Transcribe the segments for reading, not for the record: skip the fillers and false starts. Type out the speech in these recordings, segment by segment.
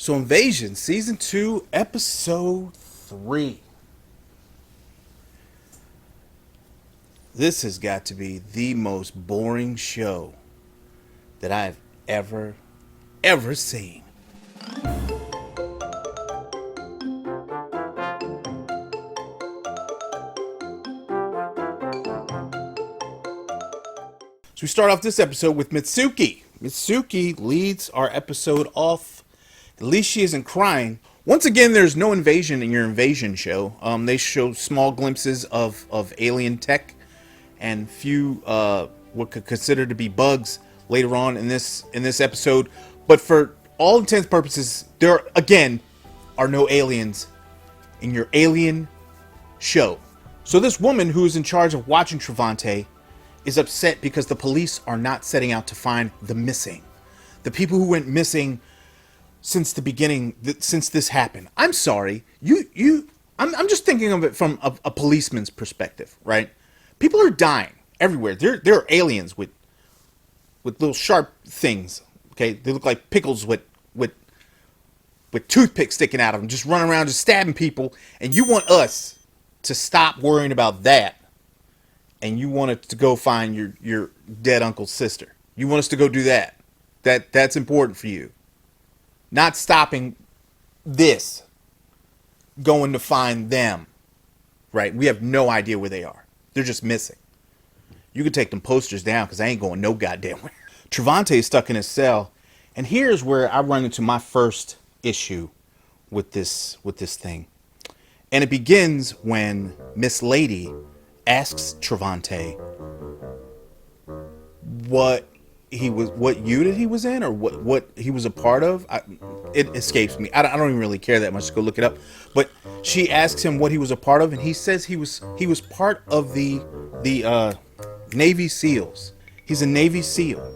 So Invasion, Season 2, Episode 3. This has got to be the most boring show that I've ever seen. So we start off this episode with Mitsuke. Mitsuke leads our episode off. At least she isn't crying. Once again, there's no invasion in your invasion show. They show small glimpses of alien tech and few what could consider to be bugs later on in this episode. But for all intents and purposes, there again are no aliens in your alien show. So this woman who is in charge of watching Travante is upset because the police are not setting out to find the missing. The people who went missing since the beginning, since this happened. I'm sorry. I'm just thinking of it from a policeman's perspective, right? People are dying everywhere. There are aliens with little sharp things. Okay, they look like pickles with toothpicks sticking out of them, just running around, just stabbing people. And you want us to stop worrying about that, and you want us to go find your dead uncle's sister. You want us to go do that. That's important for you. Not stopping this, going to find them. Right? We have no idea where they are. They're just missing. You can take them posters down because I ain't going no goddamn where. Travante is stuck in his cell, and here's where I run into my first issue with this thing. And it begins when Miss Lady asks Travante what unit he was in, or what he was a part of. It escapes me. I don't even really care that much to go look it up. But she asks him what he was a part of, and he says he was part of the Navy SEALs. He's a Navy SEAL.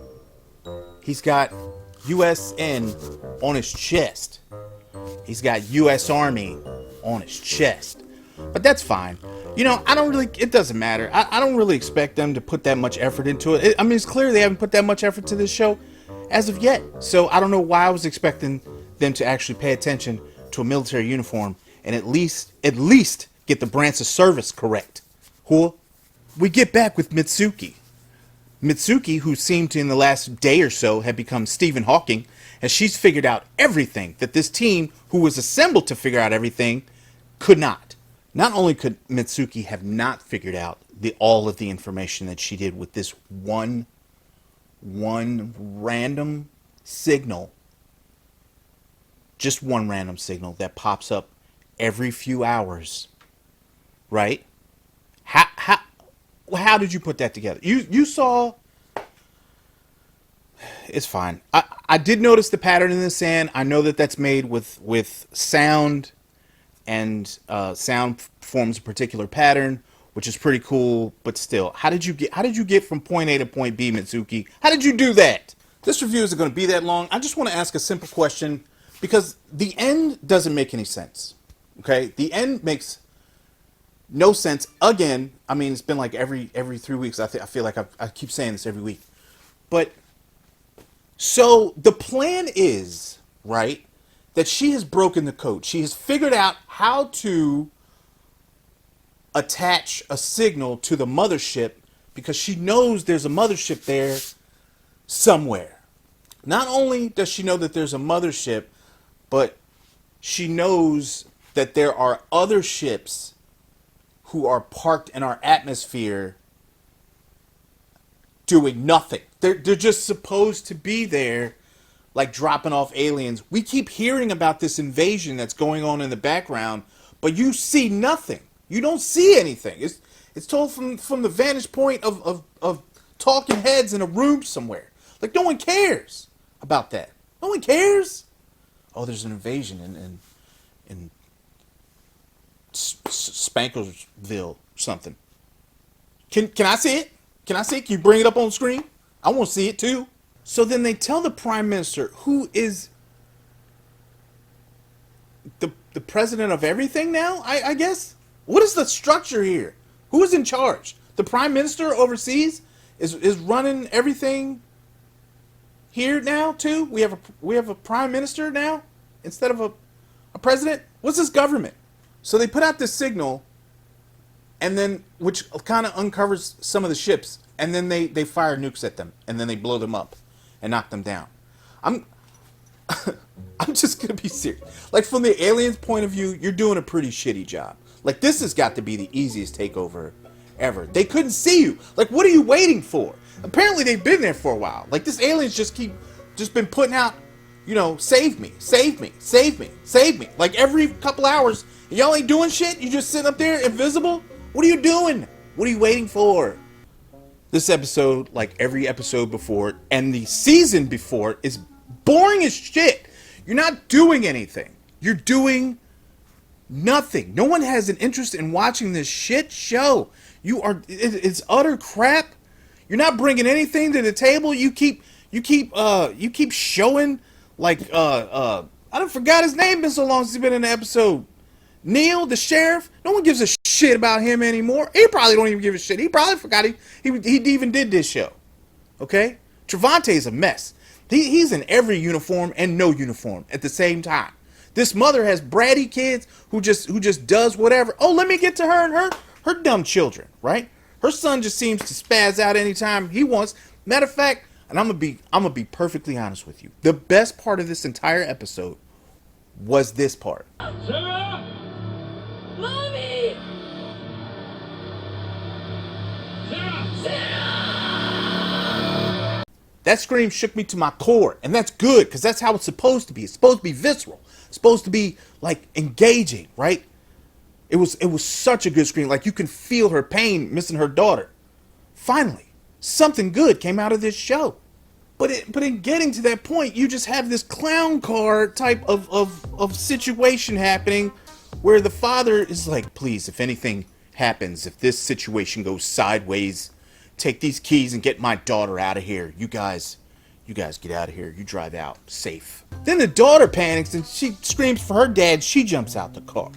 He's got USN on his chest. He's got US Army on his chest. But that's fine. It doesn't matter. I don't really expect them to put that much effort into it. I mean, it's clear they haven't put that much effort to this show as of yet. So I don't know why I was expecting them to actually pay attention to a military uniform and at least get the branch of service correct. Huh? We get back with Mitsuke. Mitsuke, who seemed to in the last day or so have become Stephen Hawking, as she's figured out everything that this team, who was assembled to figure out everything, could not. Not only could Mitsuke have not figured out all of the information that she did with this one random signal, just one random signal that pops up every few hours, right? How did you put that together? You saw. It's fine. I did notice the pattern in the sand. I know that that's made with sound, and sound forms a particular pattern, which is pretty cool. But still, how did you get from point A to point B, Mitsuke? How did you do that? This review isn't going to be that long. I just want to ask a simple question, because the end doesn't make any sense. Okay, the end makes no sense. Again, I mean, it's been like every 3 weeks. I feel like I keep saying this every week, but so the plan is, right, that she has broken the code. She has figured out how to attach a signal to the mothership because she knows there's a mothership there somewhere. Not only does she know that there's a mothership, but she knows that there are other ships who are parked in our atmosphere doing nothing. They're just supposed to be there, like dropping off aliens. We keep hearing about this invasion that's going on in the background, but you see nothing. You don't see anything. It's told from the vantage point of talking heads in a room somewhere. Like, no one cares about that. No one cares. Oh, there's an invasion in Spankersville or something. Can I see it? Can I see it? Can you bring it up on the screen? I want to see it too. So then they tell the prime minister, who is the president of everything now, I guess? What is the structure here? Who is in charge? The prime minister overseas is running everything here now too? We have a prime minister now? instead of a president? What's this government? So they put out this signal, and then which kind of uncovers some of the ships, and then they fire nukes at them, and then they blow them up and knock them down. I'm I'm just gonna be serious. Like, from the aliens' point of view, you're doing a pretty shitty job. Like, this has got to be the easiest takeover ever. They couldn't see you. Like, what are you waiting for? Apparently they've been there for a while. Like, this aliens just been putting out, save me, save me, save me, save me. Like, every couple hours, y'all ain't doing shit. You just sitting up there invisible. What are you doing? What are you waiting for? This episode, like every episode before it, and the season before it, is boring as shit. You're not doing anything. You're doing nothing. No one has an interest in watching this shit show. It's utter crap. You're not bringing anything to the table. You keep showing, like, I don't forgot his name. Been so long since he's been in the episode. Neil, the sheriff. No one gives a shit about him anymore. He probably don't even give a shit. He probably forgot he even did this show. Okay? Travante is a mess. He's in every uniform and no uniform at the same time. This mother has bratty kids who just does whatever. Oh, let me get to her and her dumb children, right? Her son just seems to spaz out anytime he wants. Matter of fact, and I'm gonna be perfectly honest with you. The best part of this entire episode was this part. Sarah! Mommy! Sarah! That scream shook me to my core, and that's good, because that's how it's supposed to be. It's supposed to be visceral. It's supposed to be, like, engaging, right? It was such a good scream. Like, you can feel her pain missing her daughter. Finally, something good came out of this show. But in getting to that point, you just have this clown car type of situation happening where the father is like, please, if anything happens, if this situation goes sideways, take these keys and get my daughter out of here. You guys get out of here. You drive out safe. Then the daughter panics and she screams for her dad. She jumps out the car.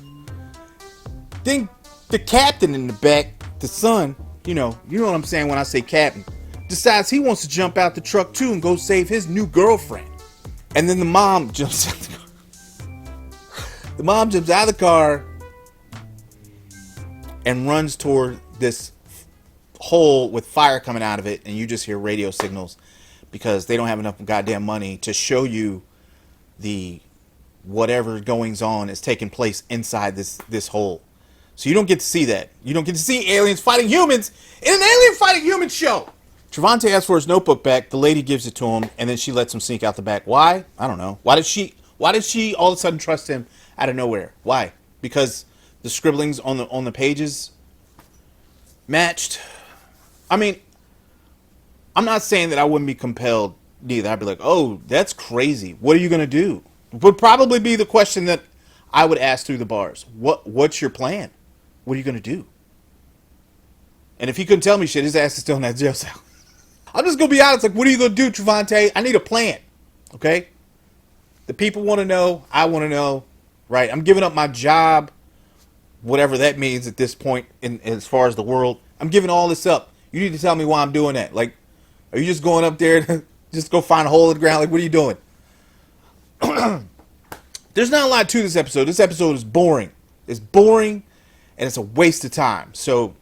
Then the captain in the back, the son, you know what I'm saying when I say captain, decides he wants to jump out the truck too and go save his new girlfriend. And then the mom jumps out the car. The mom jumps out of the car and runs toward this hole with fire coming out of it, and you just hear radio signals because they don't have enough goddamn money to show you the whatever goings on is taking place inside this hole. So you don't get to see that. You don't get to see aliens fighting humans in an alien fighting human show. Travante asks for his notebook back. The lady gives it to him, and then she lets him sneak out the back. Why? I don't know. Why did she all of a sudden trust him out of nowhere? Why? Because the scribblings on the pages matched. I mean, I'm not saying that I wouldn't be compelled neither. I'd be like, oh, that's crazy. What are you going to do? Would probably be the question that I would ask through the bars. What's your plan? What are you going to do? And if he couldn't tell me shit, his ass is still in that jail cell. I'm just going to be honest. Like, what are you going to do, Travante? I need a plan. Okay? The people want to know. I want to know. Right? I'm giving up my job. Whatever that means at this point as far as the world. I'm giving all this up. You need to tell me why I'm doing that. Like, are you just going up there to just go find a hole in the ground? Like, what are you doing? There's not a lot to this episode. This episode is boring. It's boring, and it's a waste of time. So,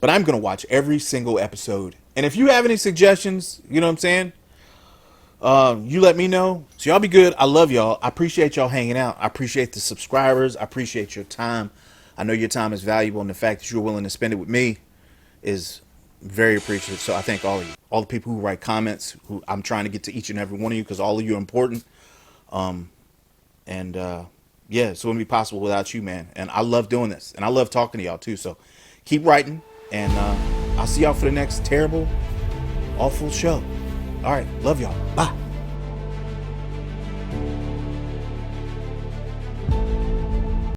but I'm going to watch every single episode. And if you have any suggestions, you know what I'm saying? You let me know. So y'all be good. I love y'all. I appreciate y'all hanging out. I appreciate the subscribers. I appreciate your time. I know your time is valuable, and the fact that you're willing to spend it with me is very appreciative. So I thank all of you, all the people who write comments. Who I'm trying to get to each and every one of you because all of you are important. Yeah, so it wouldn't be possible without you, man. And I love doing this, and I love talking to y'all too. So keep writing, and I'll see y'all for the next terrible, awful show. All right, love y'all. Bye.